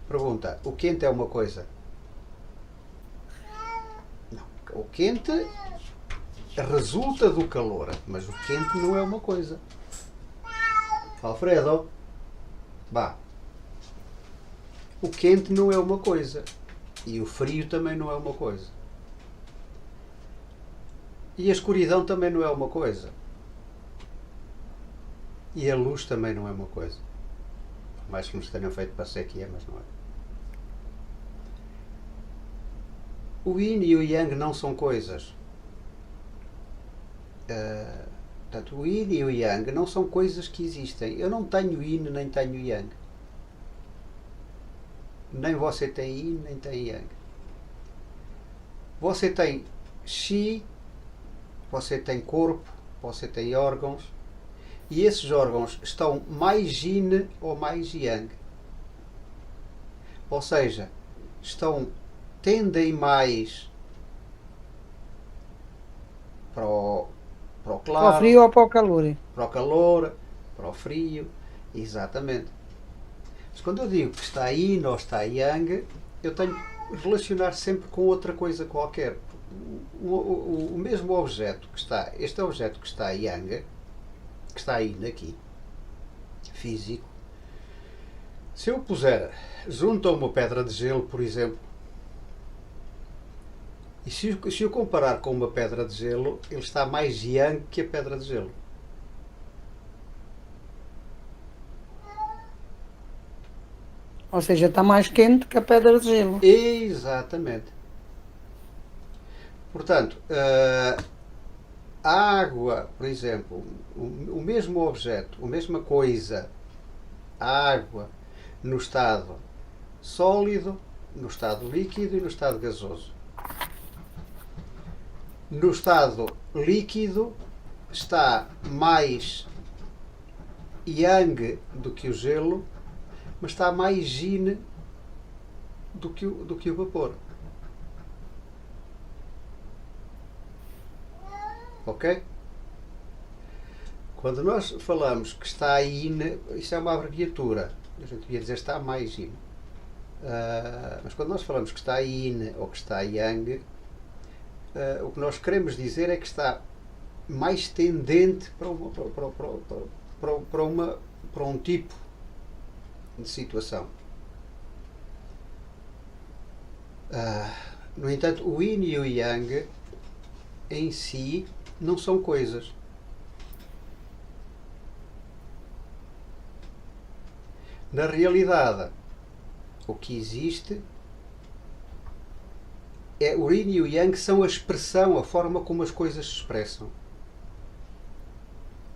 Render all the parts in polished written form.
Pergunta, o quente é uma coisa? Não. O quente resulta do calor, mas o quente não é uma coisa. Alfredo, vá. O quente não é uma coisa. E o frio também não é uma coisa. E a escuridão também não é uma coisa. E a luz também não é uma coisa. Por mais que nos tenham feito parecer que é, mas não é. O yin e o yang não são coisas. Portanto, o yin e o yang não são coisas que existem. Eu não tenho yin nem tenho yang. Nem você tem yin nem tem yang. Você tem chi, você tem corpo, você tem órgãos. E esses órgãos estão mais yin ou mais yang. Ou seja, tendem mais para o Para o claro, frio ou para o calor? para o calor, para o frio. Exatamente. Mas quando eu digo que está yin ou está yang, eu tenho que relacionar sempre com outra coisa qualquer. O mesmo objeto que está, este objeto que está yang, que está yin aqui, físico, se eu o puser junto a uma pedra de gelo, por exemplo, e se eu comparar com uma pedra de gelo, ele está mais yang que a pedra de gelo. Ou seja, está mais quente que a pedra de gelo. Exatamente. Portanto, a água, por exemplo, o mesmo objeto, a mesma coisa, a água no estado sólido, no estado líquido e no estado gasoso. No estado líquido está mais yang do que o gelo, mas está mais yin do que o vapor. Ok? Quando nós falamos que está yin, isso é uma abreviatura. A gente devia dizer está mais yin. Mas quando nós falamos que está yin ou que está yang, o que nós queremos dizer é que está mais tendente para um tipo de situação. No entanto, o yin e o yang em si não são coisas. Na realidade, o que existe é o yin e o yang são a expressão, a forma como as coisas se expressam.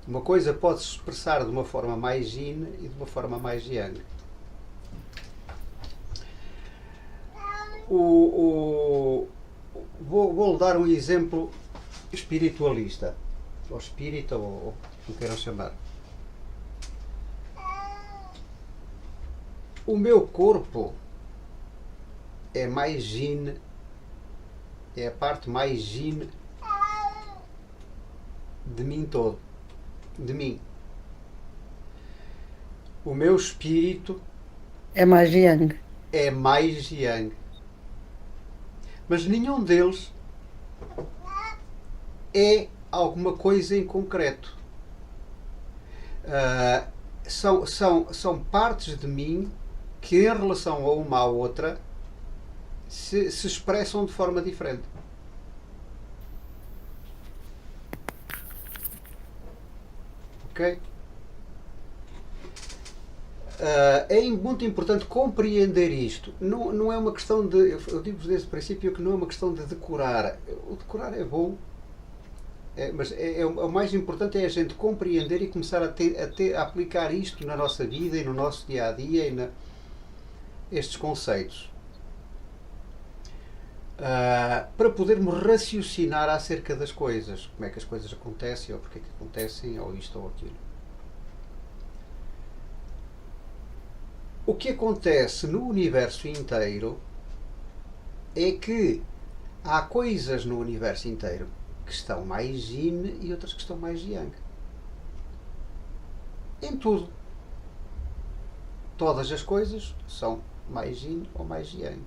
Uma coisa pode se expressar de uma forma mais yin e de uma forma mais yang. Vou dar um exemplo espiritualista, ou espírita, ou como queiram chamar. O meu corpo é mais yin, é a parte mais yin de mim todo, de mim. O meu espírito É mais yang. é mais yang. Mas nenhum deles é alguma coisa em concreto. São partes de mim que, em relação a uma à outra, se expressam de forma diferente. Ok? É muito importante compreender isto. Não é uma questão de. Eu digo-vos desde o princípio que não é uma questão de decorar. O decorar é bom, mas o mais importante é a gente compreender e começar a aplicar isto na nossa vida e no nosso dia a dia e estes conceitos. Para podermos raciocinar acerca das coisas. Como é que as coisas acontecem, ou porque é que acontecem, ou isto ou aquilo. O que acontece no universo inteiro é que há coisas no universo inteiro que estão mais yin e outras que estão mais yang. Em tudo. Todas as coisas são mais yin ou mais yang,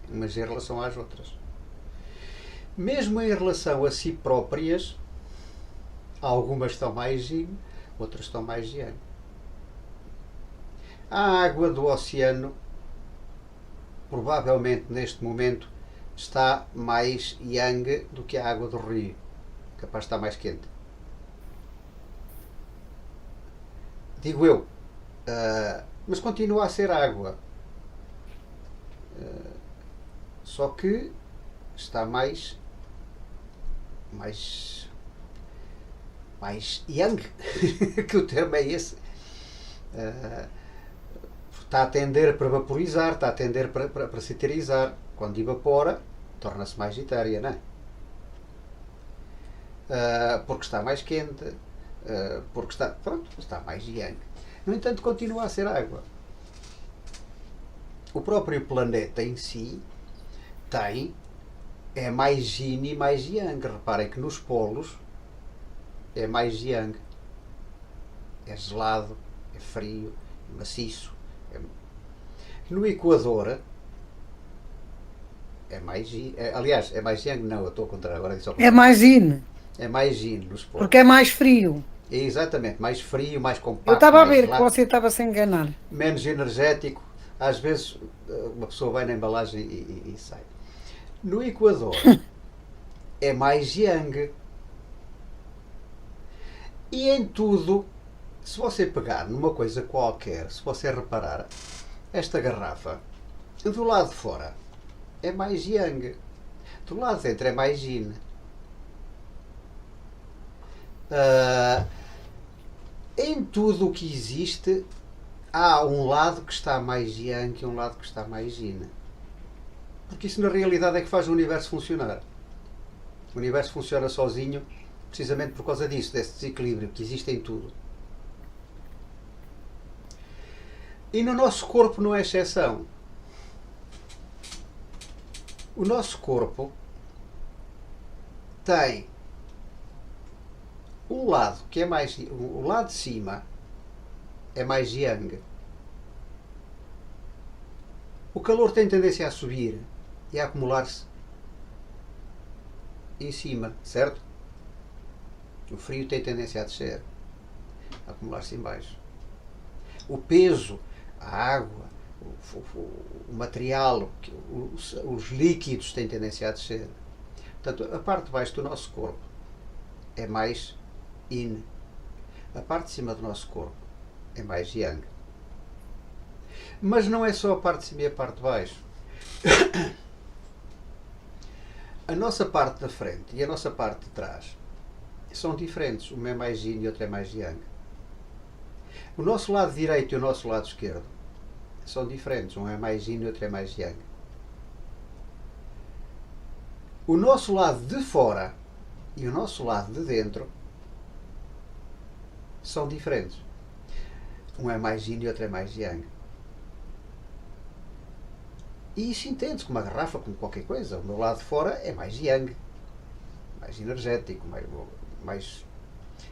mas em relação às outras. Mesmo em relação a si próprias, algumas estão mais yin, outras estão mais yang. A água do oceano, provavelmente neste momento, está mais yang do que a água do rio. Capaz de estar mais quente. Digo eu. Mas continua a ser água. Só que está mais yang, que o termo é esse. Está a tender para vaporizar, está a tender para se eterizar. Quando evapora, torna-se mais etérea, não é? Porque está mais quente, porque está mais yang. No entanto, continua a ser água. O próprio planeta em si é mais yin e mais yang. Reparem que nos polos é mais yang. É gelado, é frio, é maciço. No Equador é mais yin. Aliás, é mais yang, não, eu estou a contar agora. É mais yin. É mais yin nos polos. Porque é mais frio. É exatamente, mais frio, mais compacto. Eu estava a ver gelado, que você estava a se enganar. menos energético. Às vezes uma pessoa vai na embalagem e sai. No Equador é mais yang. E em tudo, se você pegar numa coisa qualquer, se você reparar, esta garrafa, do lado de fora, é mais yang. Do lado de dentro é mais yin. Em tudo o que existe, há um lado que está mais yang e um lado que está mais yin. Porque isso na realidade é que faz o universo funcionar. O universo funciona sozinho precisamente por causa disso, desse desequilíbrio que existe em tudo. E no nosso corpo não é exceção. O nosso corpo tem um lado que é mais... O lado de cima é mais yang. O calor tem tendência a subir e a acumular-se em cima, certo? O frio tem tendência a descer, a acumular-se em baixo. O peso, a água, o material, os líquidos têm tendência a descer. Portanto, a parte de baixo do nosso corpo é mais yin. A parte de cima do nosso corpo é mais yang. Mas não é só a parte de cima e a parte de baixo. A nossa parte da frente e a nossa parte de trás são diferentes. Uma é mais yin e outra é mais yang. O nosso lado direito e o nosso lado esquerdo são diferentes. Um é mais yin e outro é mais yang. O nosso lado de fora e o nosso lado de dentro são diferentes. Um é mais yin e outro é mais yang. E isso entende-se como uma garrafa, como qualquer coisa. O meu lado de fora é mais yang, mais energético,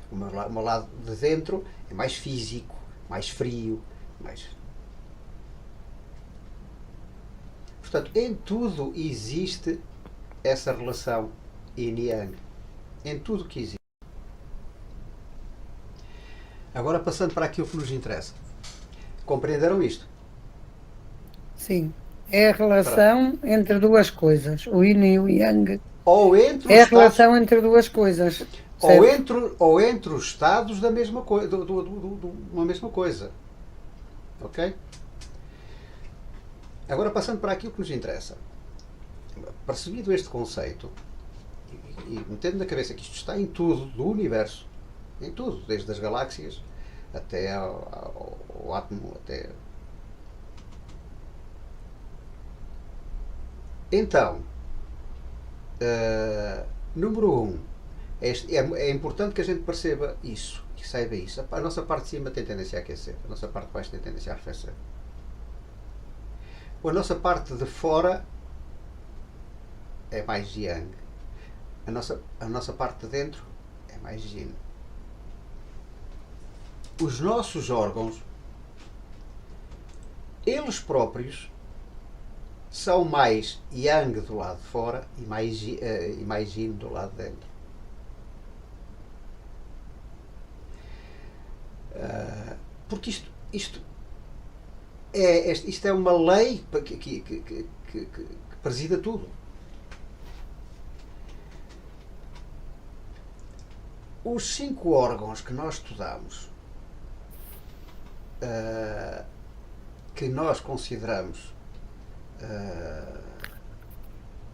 o meu lado de dentro é mais físico, mais frio, mais... Portanto, em tudo existe essa relação yin e yang. Em tudo que existe. Agora passando para aquilo que nos interessa. Compreenderam isto? Sim. É a relação entre duas coisas. O yin e o yang. Ou entre é a relação entre duas coisas. Ou entre os estados da mesma coisa, uma mesma coisa. Ok? Agora passando para aquilo que nos interessa. Percebido este conceito, e metendo na cabeça que isto está em tudo do universo, em tudo, desde as galáxias até ao átomo, até... Então, número 1, é importante que a gente perceba isso, que saiba isso. A nossa parte de cima tem tendência a aquecer, a nossa parte de baixo tem tendência a arrefecer. A nossa parte de fora é mais yang. A nossa parte de dentro é mais yin. Os nossos órgãos eles próprios são mais yang do lado de fora e mais yin do lado de dentro. Porque isto é uma lei que presida tudo. Os 5 órgãos que nós estudamos, que nós consideramos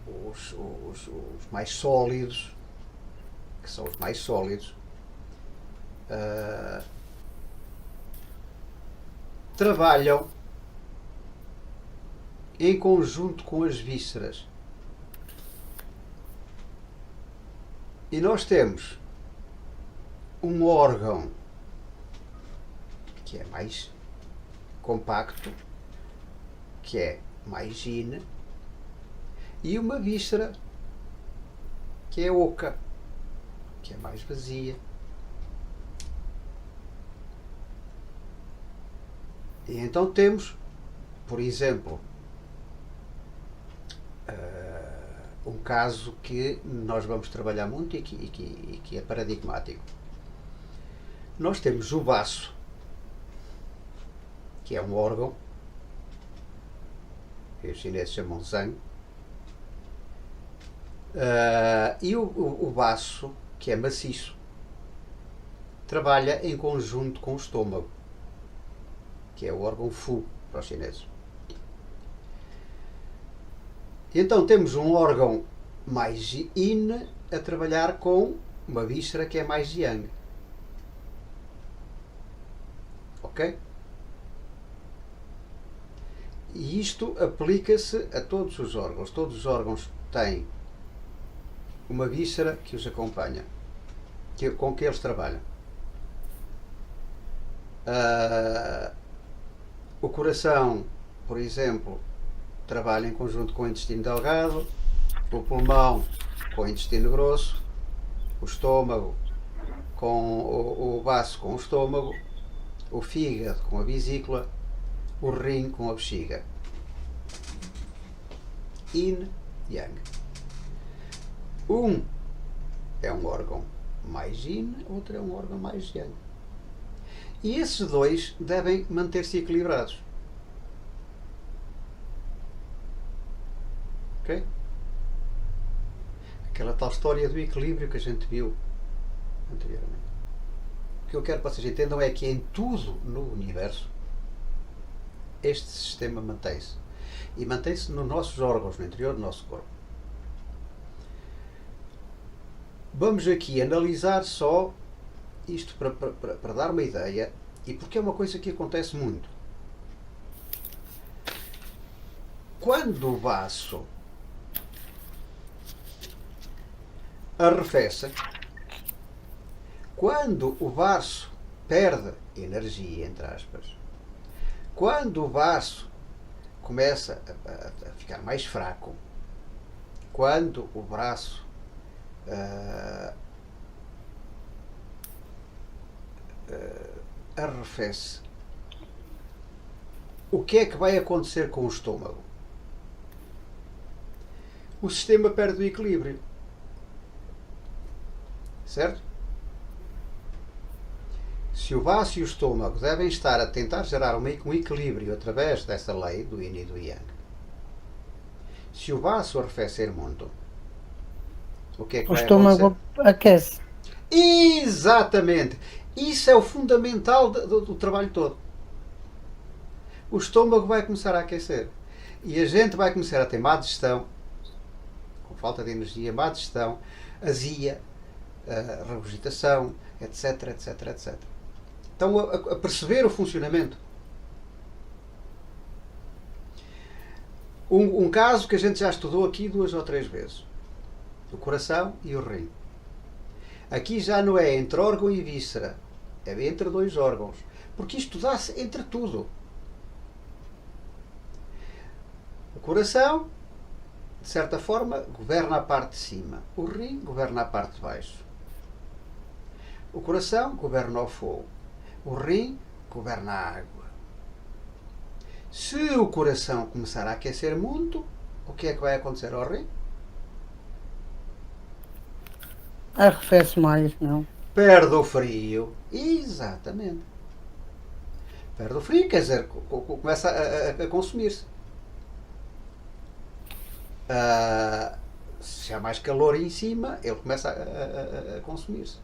os mais sólidos, que são os mais sólidos, trabalham em conjunto com as vísceras. E nós temos um órgão que é mais compacto, que é mais yin, e uma víscera que é oca, que é mais vazia. E então temos, por exemplo, um caso que nós vamos trabalhar muito e que é paradigmático. Nós temos o baço, que é um órgão, que os chineses chamam zang, e o baço, que é maciço, trabalha em conjunto com o estômago, que é o órgão fu para os chineses. E então temos um órgão mais yin a trabalhar com uma víscera que é mais yang. Ok? E isto aplica-se a todos os órgãos. Todos os órgãos têm uma víscera que os acompanha, com que eles trabalham. O coração, por exemplo, trabalha em conjunto com o intestino delgado, o pulmão com o intestino grosso, o estômago com o baço com o estômago, o fígado com a vesícula, o rim com a bexiga. Yin, yang. Um é um órgão mais yin, outro é um órgão mais yang. E esses dois devem manter-se equilibrados. Ok? Aquela tal história do equilíbrio que a gente viu anteriormente. O que eu quero que vocês entendam é que em tudo no universo este sistema mantém-se. E mantém-se nos nossos órgãos, no interior do nosso corpo. Vamos aqui analisar só isto para dar uma ideia, e porque é uma coisa que acontece muito. Quando o baço arrefece, quando o baço perde energia, entre aspas, quando o baço começa a ficar mais fraco, quando o braço arrefece, o que é que vai acontecer com o estômago? O sistema perde o equilíbrio. Certo? Se o baço e o estômago devem estar a tentar gerar um equilíbrio através dessa lei do yin e do yang, se o baço arrefecer muito, o que é que O vai estômago acontecer? aquece. Exatamente! Isso é o fundamental do trabalho todo. O estômago vai começar a aquecer. E a gente vai começar a ter má digestão, com falta de energia, má digestão, azia, regurgitação, etc, etc, etc. Estão a perceber o funcionamento. Um caso que a gente já estudou aqui 2 ou 3 vezes. O coração e o rim. Aqui já não é entre órgão e víscera. É entre 2 órgãos. Porque isto dá-se entre tudo. O coração, de certa forma, governa a parte de cima. O rim governa a parte de baixo. O coração governa o fogo. O rim governa a água. Se o coração começar a aquecer muito, o que é que vai acontecer ao rim? Arrefece mais, não? Perde o frio. Exatamente. Perde o frio, quer dizer, começa a consumir-se. Ah, se há mais calor em cima, ele começa a consumir-se.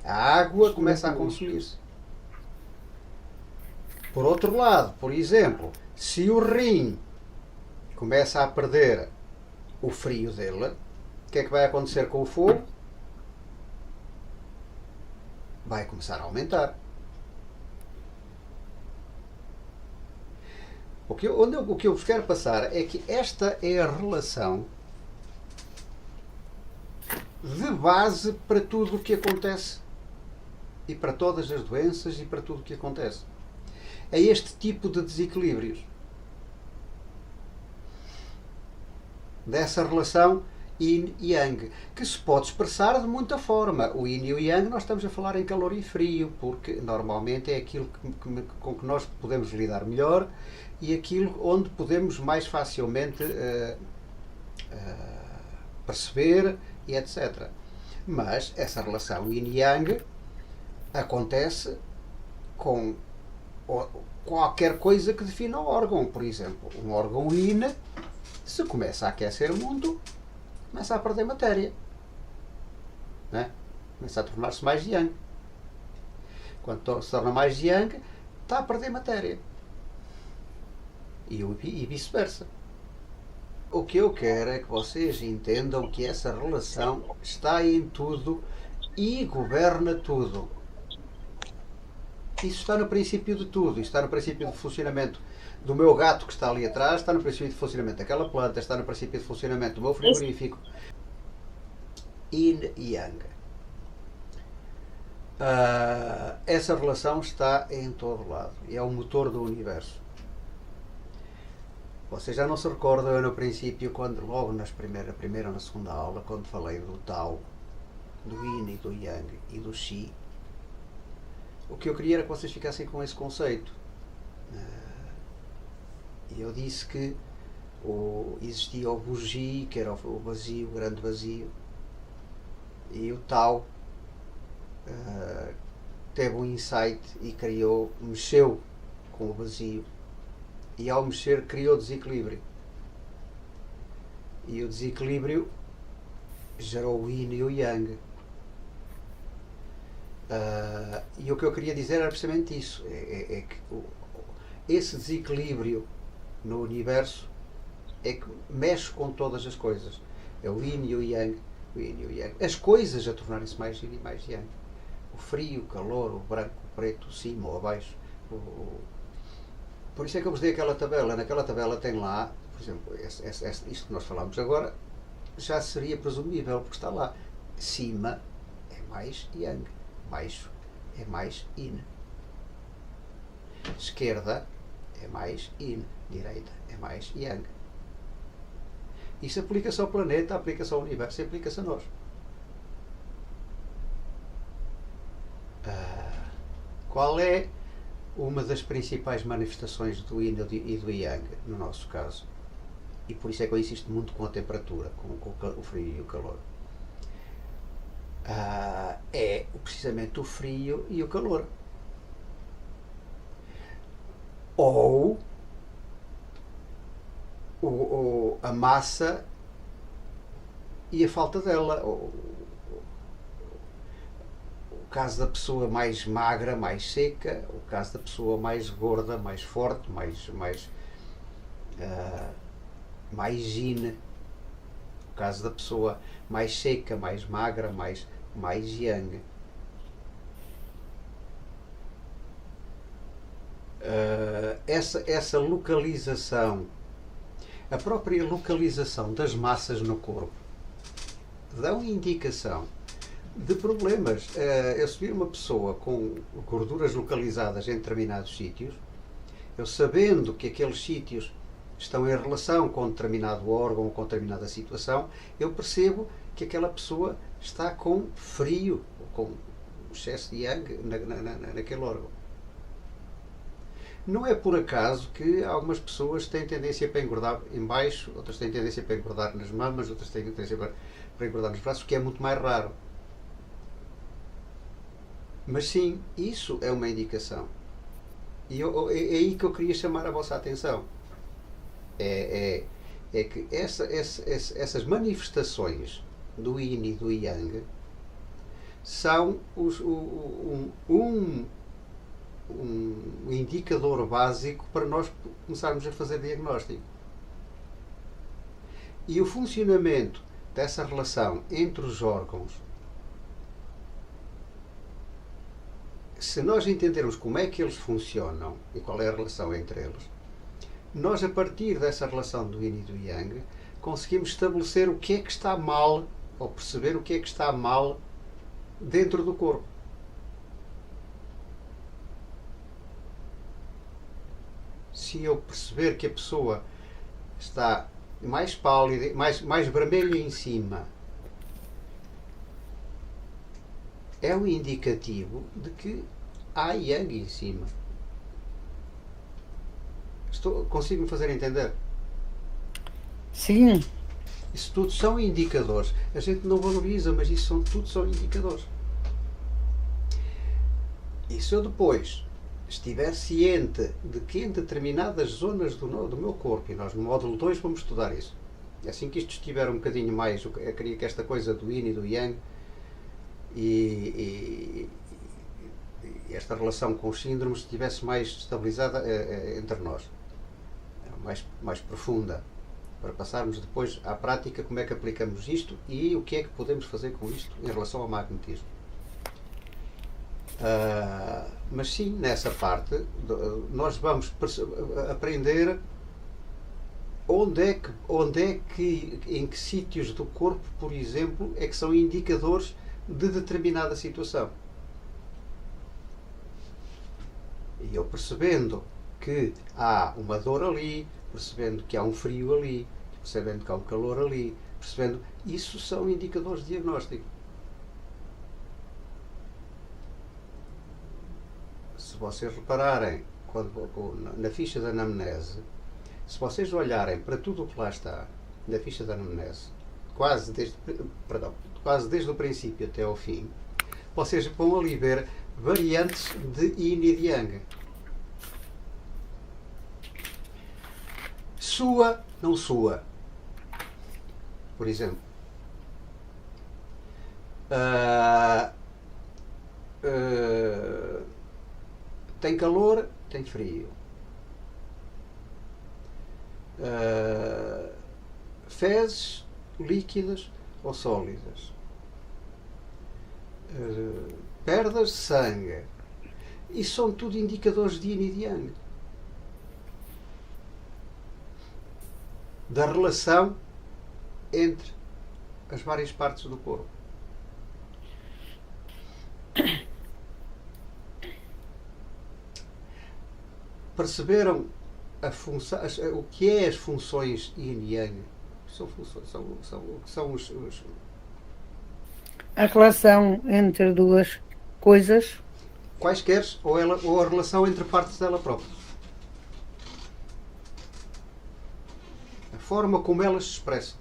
A água começa a consumir-se. Por outro lado, por exemplo, se o rim começa a perder o frio dele, o que é que vai acontecer com o fogo? Vai começar a aumentar. O que eu vos quero passar é que esta é a relação de base para tudo o que acontece e para todas as doenças e para tudo o que acontece. É este tipo de desequilíbrios. Dessa relação yin-yang, que se pode expressar de muita forma. O yin e o yang, nós estamos a falar em calor e frio, porque normalmente é aquilo com que nós podemos lidar melhor e aquilo onde podemos mais facilmente perceber e etc. Mas essa relação yin-yang acontece com qualquer coisa que defina o órgão. Por exemplo, um órgão yin, se começa a aquecer muito, começa a perder matéria. Não é? Começa a tornar-se mais yang. Quando se torna mais yang, está a perder matéria. E vice-versa. O que eu quero é que vocês entendam que essa relação está em tudo e governa tudo. Isso está no princípio de tudo. Isso está no princípio de funcionamento do meu gato que está ali atrás, está no princípio de funcionamento daquela planta, está no princípio de funcionamento do meu frigorífico. Yin e Yang. Essa relação está em todo lado. É o motor do universo. Vocês já não se recordam, eu no princípio, quando logo na primeira ou na segunda aula, quando falei do Tao, do Yin e do Yang e do Qi, o que eu queria era que vocês ficassem com esse conceito. E eu disse que existia o Buji, que era o vazio, o grande vazio, e o Tao teve um insight e mexeu com o vazio, e ao mexer criou desequilíbrio. E o desequilíbrio gerou o Yin e o Yang. E o que eu queria dizer era precisamente isso, é que esse desequilíbrio no universo é que mexe com todas as coisas. É o Yin e o Yang, as coisas a tornarem-se mais Yin e mais Yang. O frio, o calor, o branco, o preto, o cima ou abaixo. Por isso é que eu vos dei aquela tabela. Naquela tabela tem lá, por exemplo, isto que nós falamos agora já seria presumível, porque está lá. Cima é mais Yang, baixo é mais Yin. Esquerda é mais Yin, direita é mais Yang. Isto aplica-se ao planeta, aplica-se ao universo e aplica-se a nós. Qual é uma das principais manifestações do Yin e do Yang, no nosso caso? E por isso é que eu insisto muito com a temperatura, com o frio e o calor. É precisamente o frio e o calor. Ou a massa e a falta dela. O caso da pessoa mais magra, mais seca, o caso da pessoa mais gorda, mais forte, mais yin, o caso da pessoa mais seca, mais magra, mais yang. Essa localização, a própria localização das massas no corpo, dão indicação de problemas. Eu se vir uma pessoa com gorduras localizadas em determinados sítios, eu sabendo que aqueles sítios estão em relação com determinado órgão ou com determinada situação, eu percebo que aquela pessoa está com frio, com excesso de yang naquele órgão. Não é por acaso que algumas pessoas têm tendência para engordar em baixo, outras têm tendência para engordar nas mamas, outras têm tendência para engordar nos braços, que é muito mais raro. Mas sim, isso é uma indicação. E é aí que eu queria chamar a vossa atenção. É que essas manifestações do yin e do yang são um indicador básico para nós começarmos a fazer diagnóstico. E o funcionamento dessa relação entre os órgãos, se nós entendermos como é que eles funcionam e qual é a relação entre eles, nós, a partir dessa relação do yin e do yang, conseguimos estabelecer o que é que está mal, ou perceber o que é que está mal dentro do corpo. Se eu perceber que a pessoa está mais pálida, mais vermelha em cima, é um indicativo de que há yang em cima. Consigo me fazer entender? Sim. Isso tudo são indicadores. A gente não valoriza, mas isso tudo são indicadores. E se eu depois estiver ciente de que em determinadas zonas do meu corpo, e nós no módulo 2 vamos estudar isso, assim que isto estiver um bocadinho mais, eu queria que esta coisa do yin e do yang e esta relação com os síndromes estivesse mais estabilizada entre nós, mais profunda, para passarmos depois à prática como é que aplicamos isto e o que é que podemos fazer com isto em relação ao magnetismo. Mas sim, nessa parte nós vamos aprender em que sítios do corpo, por exemplo, é que são indicadores de determinada situação. E eu percebendo que há uma dor ali, percebendo que há um frio ali, percebendo que há um calor ali, percebendo, isso são indicadores de diagnóstico. Se vocês repararem na ficha da anamnese, se vocês olharem para tudo o que lá está na ficha da anamnese, quase desde o princípio até ao fim, vocês vão ali ver variantes de yin e de yang. Sua, não sua. Por exemplo. Tem calor, tem frio. Fezes líquidas ou sólidas. Perdas de sangue. Isso são tudo indicadores de yin e de yang. Da relação entre as várias partes do corpo. Perceberam a função, o que é as funções yin e yang? São funções, são os A relação entre duas coisas. quaisquer, ou a relação entre partes dela própria. A forma como elas se expressam.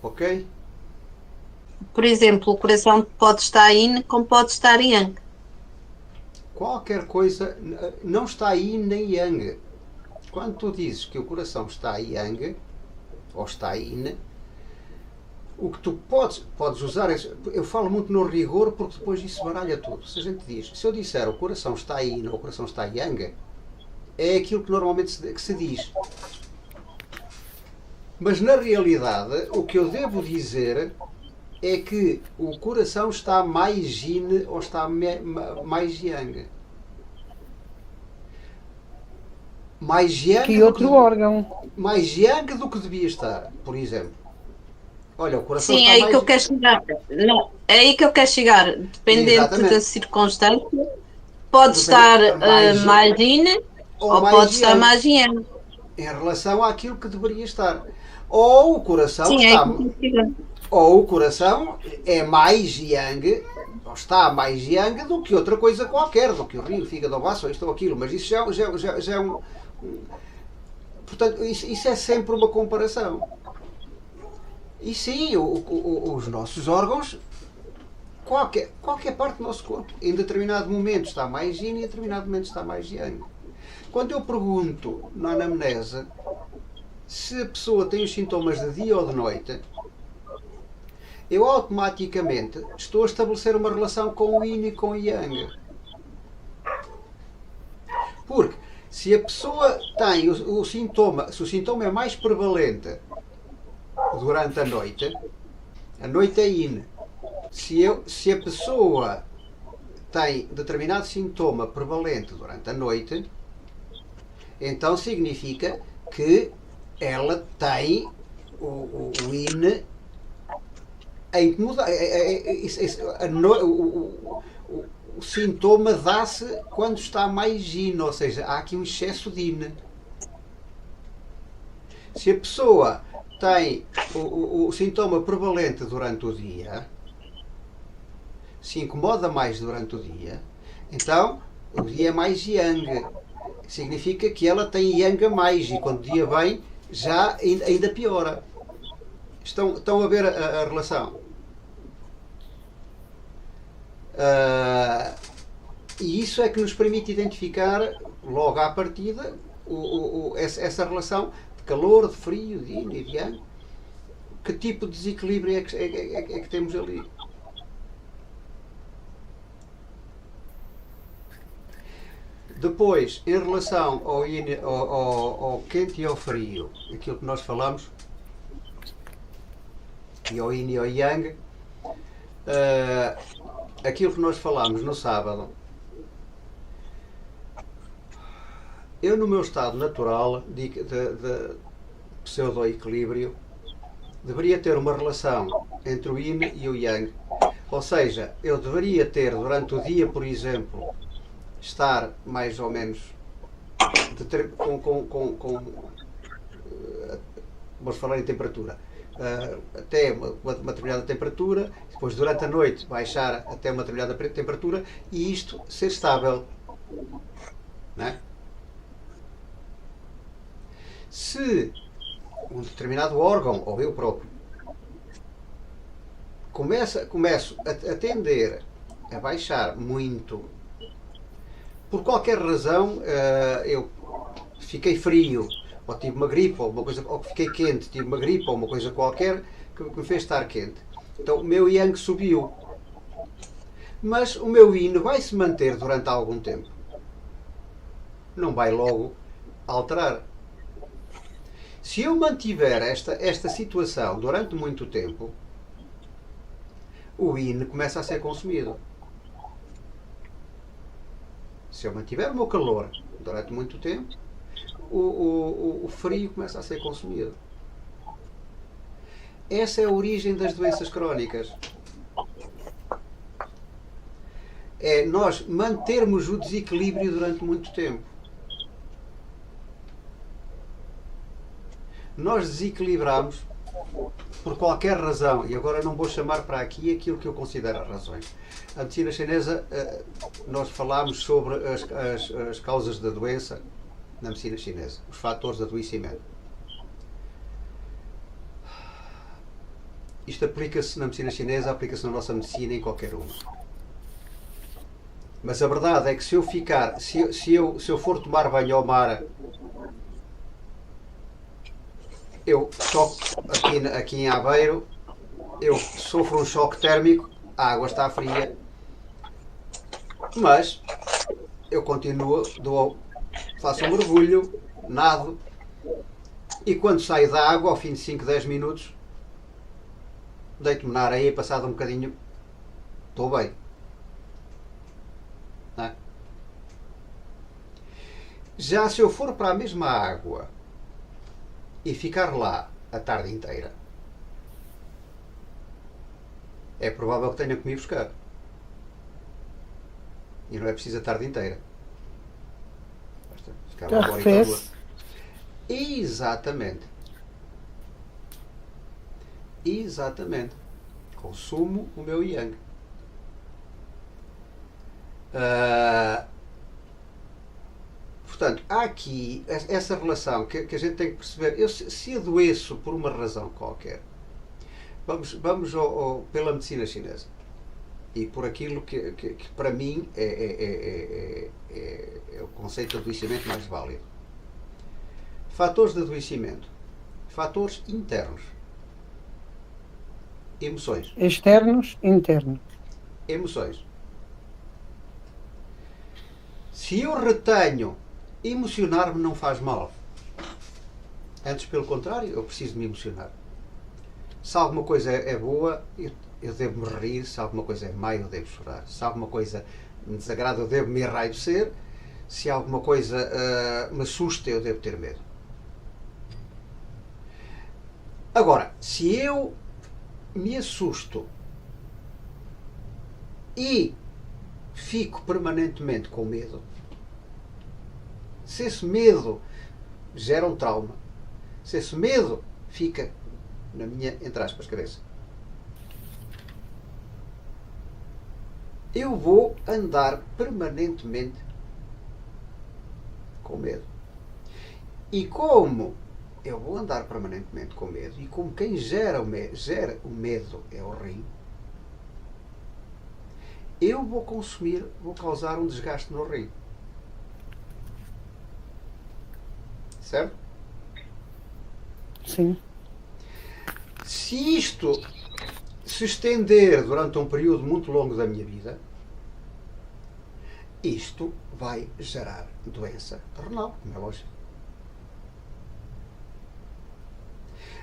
Ok? Por exemplo, o coração pode estar yin como pode estar yang. Qualquer coisa não está yin nem yang. Quando tu dizes que o coração está yang, ou está yin, o que tu podes usar, eu falo muito no rigor porque depois isso baralha tudo. Se a gente diz, se eu disser o coração está yin ou o coração está yang, é aquilo que normalmente se diz. Mas na realidade, o que eu devo dizer é que o coração está mais yin ou está mais yang. Mais yang Que outro órgão. Mais yang do que devia estar, por exemplo. Olha, o coração Sim, está é aí mais... que eu quero chegar. Não, é aí que eu quero chegar. Dependente Exatamente. da circunstância, pode estar mais yin ou mais pode estar yang. mais yang. Em relação àquilo que deveria estar. Ou o coração Sim, está... é aí que eu quero chegar. Ou o coração é mais yang ou está mais yang do que outra coisa qualquer, do que o rim, o fígado, o baço, isto ou aquilo, mas isso já é portanto, isso é sempre uma comparação. E sim, os nossos órgãos, qualquer parte do nosso corpo, em determinado momento está mais yin e em determinado momento está mais yang. Quando eu pergunto na anamnese se a pessoa tem os sintomas de dia ou de noite, eu automaticamente estou a estabelecer uma relação com o yin e com o yang. Porque se a pessoa tem o sintoma, se o sintoma é mais prevalente durante a noite é yin. Se a pessoa tem determinado sintoma prevalente durante a noite, então significa que ela tem o yin a incomodar. O sintoma dá-se quando está mais yin, ou seja, há aqui um excesso de yin. Se a pessoa tem o sintoma prevalente durante o dia, se incomoda mais durante o dia, então o dia é mais yang. Significa que ela tem yang a mais, e quando o dia vem, já ainda piora. Estão a ver a relação? E isso é que nos permite identificar logo à partida essa relação de calor, de frio, de yin e de yang. Que tipo de desequilíbrio é que temos ali? Depois, em relação ao quente e ao frio, aquilo que nós falamos, e ao yin e ao yang, aquilo que nós falámos no sábado, eu no meu estado natural de pseudo-equilíbrio deveria ter uma relação entre o yin e o yang. Ou seja, eu deveria ter durante o dia, por exemplo, estar mais ou menos vamos falar em temperatura, até uma determinada temperatura, depois durante a noite baixar até uma determinada temperatura e isto ser estável, não é? Se um determinado órgão, ou eu próprio, começo a tender a baixar muito, por qualquer razão, eu fiquei frio, ou tive uma gripe, ou uma coisa, ou fiquei quente, tive uma gripe, ou uma coisa qualquer que me fez estar quente. Então o meu yang subiu. Mas o meu yin vai se manter durante algum tempo. Não vai logo alterar. Se eu mantiver esta situação durante muito tempo, o yin começa a ser consumido. Se eu mantiver o meu calor durante muito tempo, o frio começa a ser consumido. Essa é a origem das doenças crónicas. É nós mantermos o desequilíbrio durante muito tempo. Nós desequilibramos por qualquer razão, e agora não vou chamar para aqui aquilo que eu considero as razões. A medicina chinesa, nós falámos sobre as causas da doença na medicina chinesa, os fatores de adoecimento. Isto aplica-se na medicina chinesa, aplica-se na nossa medicina, em qualquer uma. Mas a verdade é que se eu for tomar banho ao mar, eu aqui em Aveiro, eu sofro um choque térmico, a água está fria, mas eu continuo, faço um mergulho, nado, e quando saio da água, ao fim de 5, 10 minutos, deito-me na areia, passado um bocadinho, estou bem. Não é? Já se eu for para a mesma água e ficar lá a tarde inteira, é provável que tenha que me ir buscar. E não é preciso a tarde inteira. Basta ficar lá uma hora e duas. Exatamente. Exatamente. Consumo o meu yang. Ah, portanto, há aqui essa relação que a gente tem que perceber. Eu, se adoeço por uma razão qualquer, vamos pela medicina chinesa e por aquilo que para mim é o conceito de adoecimento mais válido. Fatores de adoecimento. Fatores internos. Emoções. Externos, internos. Emoções. Se eu retenho, emocionar-me não faz mal. Antes, pelo contrário, eu preciso me emocionar. Se alguma coisa é boa, eu devo me rir. Se alguma coisa é má, eu devo chorar. Se alguma coisa me desagrada, eu devo me enraivecer. Se alguma coisa me assusta, eu devo ter medo. Agora, se eu me assusto e fico permanentemente com medo, se esse medo gera um trauma, se esse medo fica na minha, entre aspas, cabeça, eu vou andar permanentemente com medo. E como eu vou andar permanentemente com medo, e como quem gera o medo é o rim, eu vou causar um desgaste no rim. Certo? Sim. Se isto se estender durante um período muito longo da minha vida, isto vai gerar doença renal, como é lógico.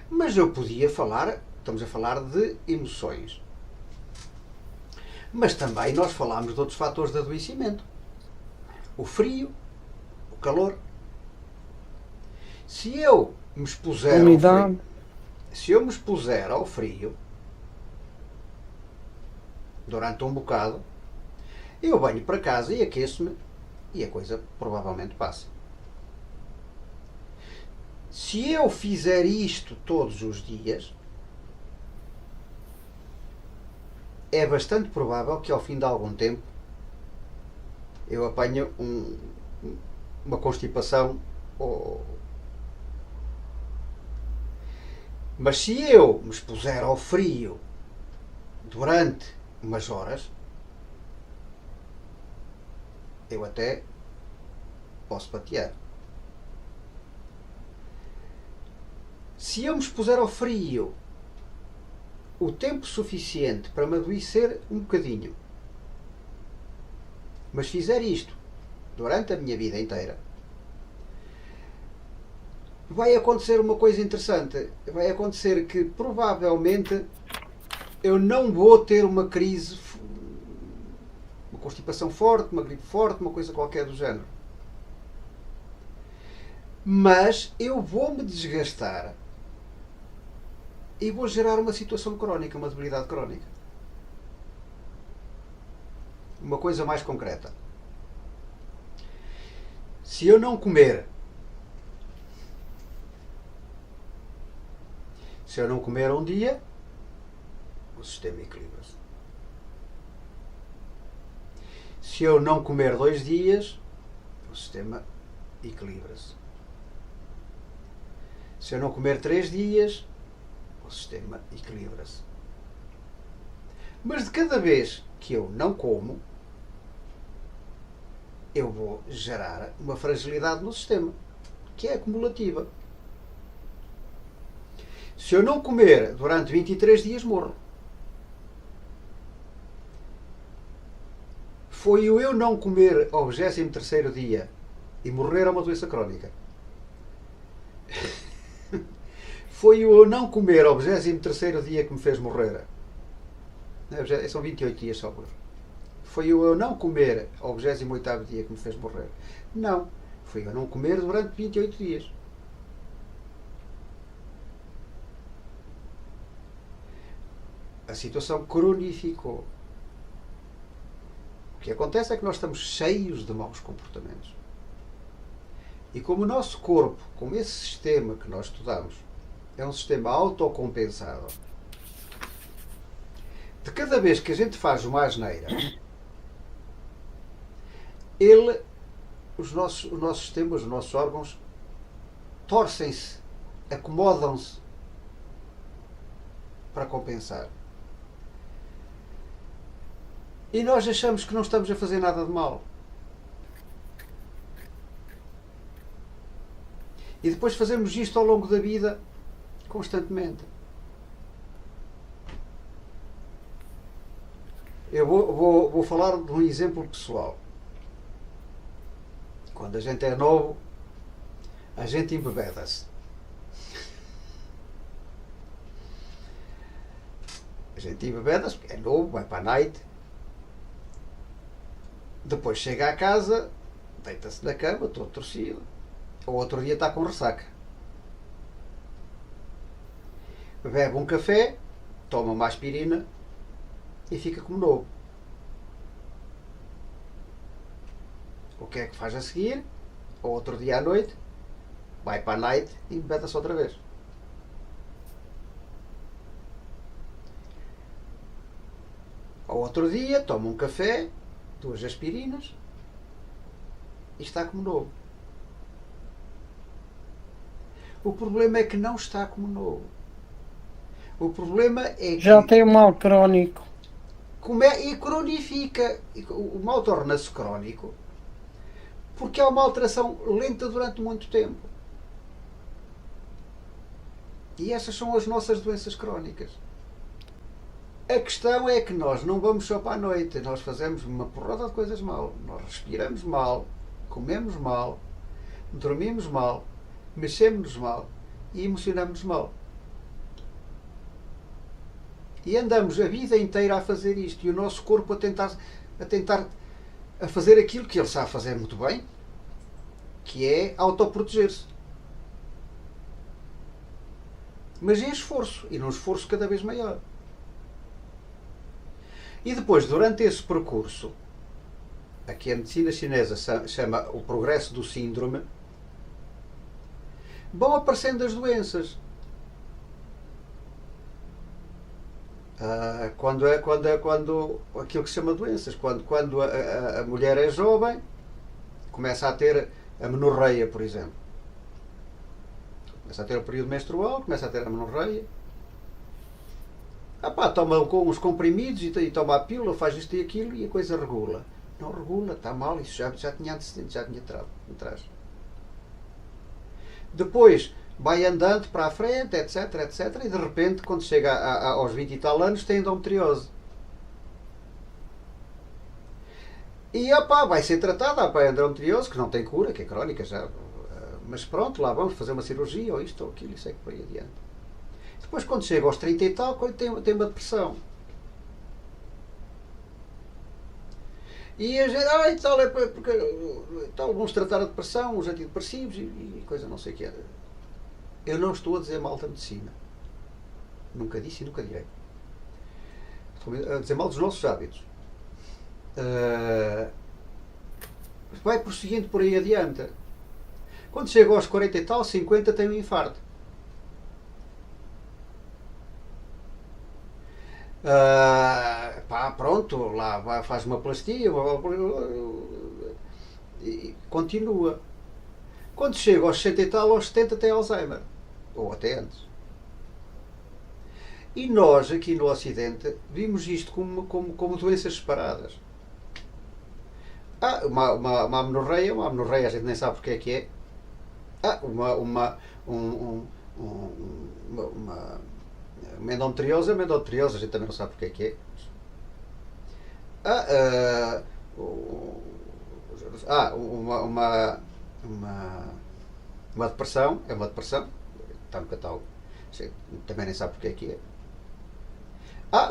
Mas eu podia falar, estamos a falar de emoções. Mas também nós falámos de outros fatores de adoecimento. O frio, o calor. Se eu me expuser ao frio, se eu me expuser ao frio durante um bocado, eu venho para casa e aqueço-me e a coisa provavelmente passa. Se eu fizer isto todos os dias, é bastante provável que ao fim de algum tempo eu apanhe uma constipação. Mas se eu me expuser ao frio durante umas horas, eu até posso patear. Se eu me expuser ao frio o tempo suficiente para me adoecer um bocadinho, mas fizer isto durante a minha vida inteira, vai acontecer uma coisa interessante. Vai acontecer que provavelmente eu não vou ter uma crise, uma constipação forte, uma gripe forte, uma coisa qualquer do género. Mas eu vou me desgastar e vou gerar uma situação crónica, uma debilidade crónica. Uma coisa mais concreta. Se eu não comer, um dia, o sistema equilibra-se. Se eu não comer 2 dias, o sistema equilibra-se. Se eu não comer 3 dias, o sistema equilibra-se. Mas de cada vez que eu não como, eu vou gerar uma fragilidade no sistema, que é acumulativa. Se eu não comer durante 23 dias, morro. Foi o eu não comer ao 23º dia e morrer a uma doença crónica. Foi o eu não comer ao 23º dia que me fez morrer. São 28 dias só. Foi o eu não comer ao 28º dia que me fez morrer. Não. Foi eu não comer durante 28 dias. A situação cronificou. O que acontece é que nós estamos cheios de maus comportamentos. E como o nosso corpo, como esse sistema que nós estudamos, é um sistema autocompensável, de cada vez que a gente faz uma asneira, ele, o nosso sistema, os nossos órgãos, torcem-se, acomodam-se para compensar. E nós achamos que não estamos a fazer nada de mal. E depois fazemos isto ao longo da vida, constantemente. Eu vou falar de um exemplo pessoal. Quando a gente é novo, a gente embebeda-se. A gente embebeda-se, porque é novo, vai para a night. Depois chega à casa, deita-se na cama, todo torcido. Ou outro dia está com ressaca. Bebe um café, toma uma aspirina e fica como novo. O que é que faz a seguir? Ou outro dia à noite, vai para a night e embebeda-se outra vez. Ou outro dia, toma um café, 2 aspirinas e está como novo. O problema é que não está como novo. O problema é que Já tem o mal crónico. e cronifica. O mal torna-se crónico porque há uma alteração lenta durante muito tempo. E essas são as nossas doenças crónicas. A questão é que nós não vamos só para a noite, nós fazemos uma porrada de coisas mal. Nós respiramos mal, comemos mal, dormimos mal, mexemos-nos mal e emocionamos-nos mal. E andamos a vida inteira a fazer isto e o nosso corpo a fazer aquilo que ele sabe fazer muito bem, que é autoproteger-se. Mas em esforço, e num esforço cada vez maior. E depois, durante esse percurso, a que a medicina chinesa chama o progresso do síndrome, vão aparecendo as doenças. Quando aquilo que se chama doenças, quando a mulher é jovem, começa a ter a menorreia, por exemplo. Começa a ter o período menstrual, começa a ter a menorreia. Toma uns comprimidos e toma a pílula, faz isto e aquilo e a coisa regula. Não regula, está mal, isso já tinha antecedentes, já tinha atrás. Depois vai andando para a frente, etc, etc, e de repente, quando chega aos 20 e tal anos, tem endometriose. E vai ser tratada a endometriose, que não tem cura, que é crónica já. Mas pronto, lá vamos fazer uma cirurgia, ou isto ou aquilo, isso é que por aí adiante. Depois, quando chega aos 30 e tal, tem uma depressão. E a gente, tal, é porque tal, vamos tratar a depressão, os antidepressivos e coisa não sei o que é. Eu não estou a dizer mal da medicina. Nunca disse e nunca direi. Estou a dizer mal dos nossos hábitos. Vai prosseguindo por aí adiante. Quando chega aos 40 e tal, 50, tem um infarto. Pronto, lá faz uma plastia e continua. Quando chega aos 60 e tal, aos 70 tem Alzheimer. Ou até antes. E nós, aqui no Ocidente, vimos isto como doenças separadas. Uma amenorreia, a gente nem sabe porque é que é. Uma endometriose, a gente também não sabe porque é que é. Uma depressão, é uma depressão, está no catálogo, também nem sabe porque é que é.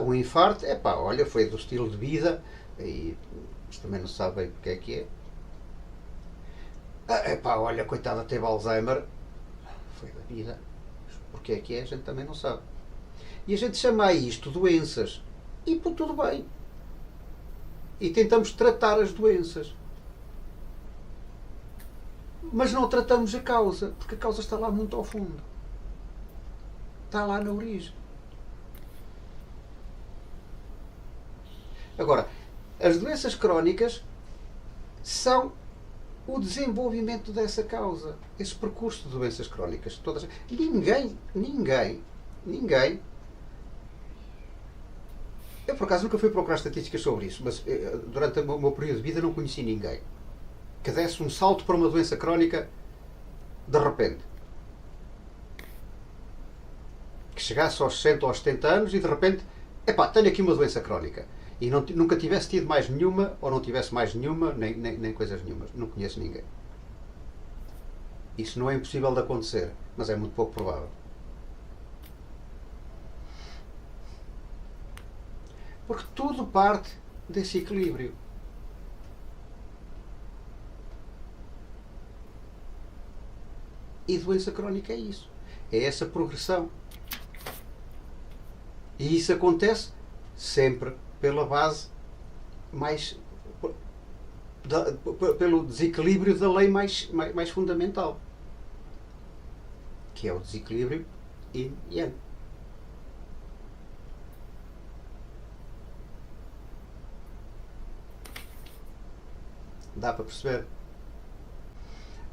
Um infarto, olha, foi do estilo de vida, e também não sabe bem porque é que é. Olha, coitada, teve Alzheimer, foi da vida, porque é que é, a gente também não sabe. E a gente chama a isto doenças, e tudo bem. E tentamos tratar as doenças. Mas não tratamos a causa, porque a causa está lá muito ao fundo. Está lá na origem. Agora, as doenças crónicas são o desenvolvimento dessa causa, esse percurso de doenças crónicas. Ninguém. Eu, por acaso, nunca fui procurar estatísticas sobre isso, mas durante o meu período de vida não conheci ninguém que desse um salto para uma doença crónica de repente. Que chegasse aos 60 ou aos 70 anos e de repente, tenho aqui uma doença crónica. E nunca tivesse tido mais nenhuma, ou não tivesse mais nenhuma, nem coisas nenhumas. Não conheço ninguém. Isso não é impossível de acontecer, mas é muito pouco provável. Porque tudo parte desse equilíbrio. E doença crónica é isso. É essa progressão. E isso acontece sempre pela base mais... pelo desequilíbrio da lei mais fundamental. Que é o desequilíbrio yin e yang. Dá para perceber?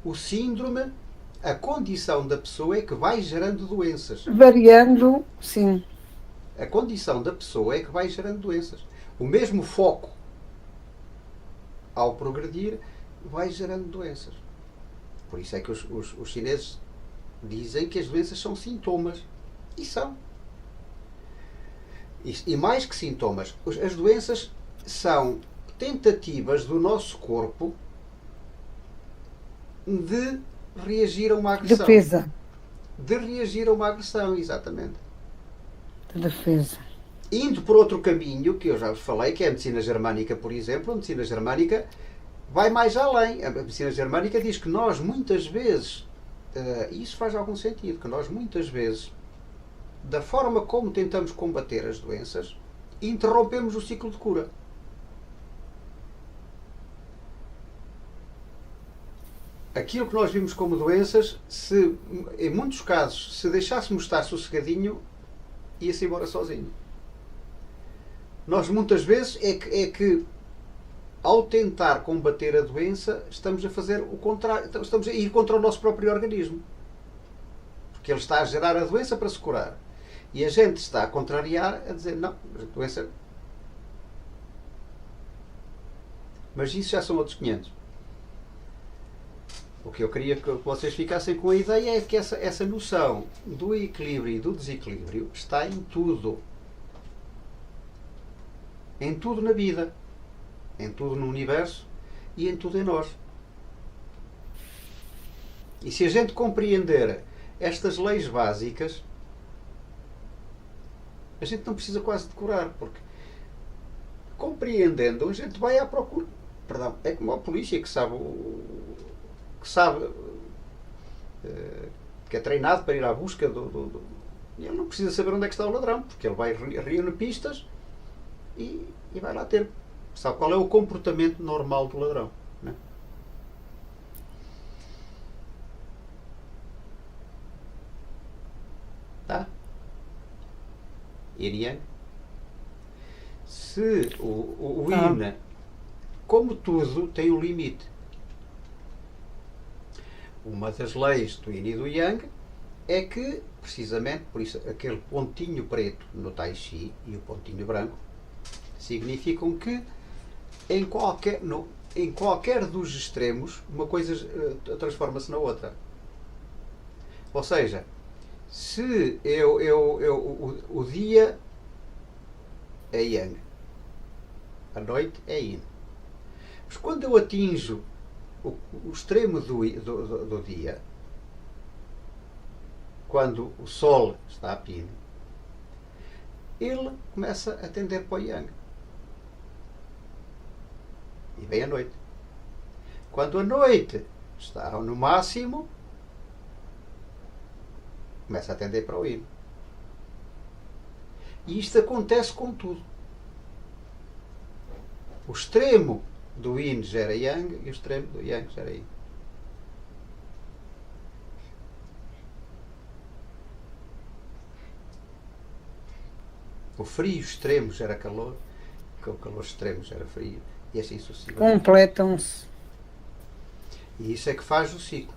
O síndrome, a condição da pessoa é que vai gerando doenças. Variando, sim. A condição da pessoa é que vai gerando doenças. O mesmo foco, ao progredir, vai gerando doenças. Por isso é que os chineses dizem que as doenças são sintomas. E são. E mais que sintomas, as doenças são tentativas do nosso corpo de reagir a uma agressão. Defesa. De reagir a uma agressão, exatamente. De defesa. Indo por outro caminho, que eu já vos falei, que é a medicina germânica, por exemplo. A medicina germânica vai mais além. A medicina germânica diz que nós muitas vezes, e isso faz algum sentido, que nós muitas vezes, da forma como tentamos combater as doenças, interrompemos o ciclo de cura. Aquilo que nós vimos como doenças, se, em muitos casos, se deixássemos estar sossegadinho, ia-se embora sozinho. Nós muitas vezes é que ao tentar combater a doença, estamos a fazer o contrário, estamos a ir contra o nosso próprio organismo. Porque ele está a gerar a doença para se curar. E a gente está a contrariar, a dizer, não, a doença... Mas isso já são outros 500. O que eu queria que vocês ficassem com a ideia é que essa noção do equilíbrio e do desequilíbrio está em tudo. Em tudo na vida. Em tudo no universo e em tudo em nós. E se a gente compreender estas leis básicas, a gente não precisa quase decorar, porque compreendendo, a gente vai à procura. Perdão, é como a polícia que sabe que é treinado para ir à busca e ele não precisa saber onde é que está o ladrão, porque ele vai reúne pistas e vai lá ter. Sabe qual é o comportamento normal do ladrão, né? Tá? Yin Yang. Se o Yin, como tudo, tem um limite. Uma das leis do Yin e do Yang é que, precisamente, por isso, aquele pontinho preto no Tai Chi e o pontinho branco significam que em qualquer dos extremos uma coisa transforma-se na outra. Ou seja, se o dia é Yang, a noite é Yin. Mas quando eu atinjo o extremo do dia, quando o Sol está a pino, ele começa a tender para o Yang. E vem a noite. Quando a noite está no máximo, começa a tender para o Yin. E isto acontece com tudo. O extremo do Yin gera Yang e o extremo do Yang gera Yin. O frio extremo gera calor, o calor extremo gera frio, e assim sucessivamente. Completam-se. E isso é que faz o ciclo.